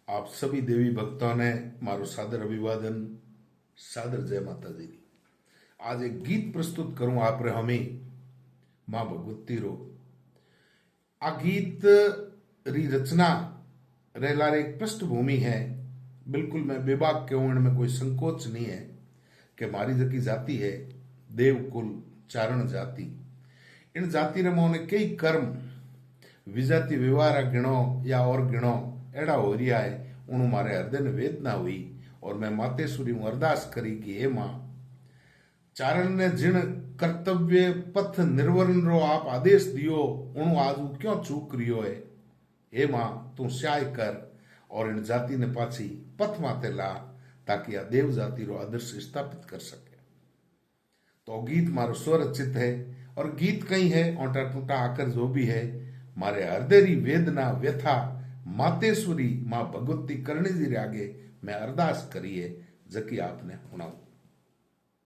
आप सभी देवी भक्तों ने मारो सादर अभिवादन, सादर जय माता दी। आज एक गीत प्रस्तुत करूं आप रे हमें मां भगवती रो। आ गीत री रचना रहलार एक पृष्ठभूमि है। बिल्कुल मैं बेबाक क्यों, इनमें कोई संकोच नहीं है कि मारी जकी जाति है देवकुल चारण जाति। इन जाति रे मोने कई कर्म विजाति व्यवहार गिणो या और गिणो एड़ा हो रिया है। उन मारे हृदय ने वेदना हुई और मैं मातेश्वरी हूं अरदास करी कि हे मां, चारण ने जिन कर्तव्य पथ निर्वरण रो आप आदेश दियो उन आज क्यों चूक रियो है। हे मां, तू स्याय कर और इन जाति ने पाछी पथ माते ला ताकि आ देव जाति रो आदर्श स्थापित कर सके। तो गीत मारो स्वरचित है और गीत कई है ओटा टूटा आकर जो भी है मारे हृदय री वेदना व्यथा मातेश्वरी मां भगवती करणी जी रे आगे मैं अरदास करी है जकी आपने सुनाऊं।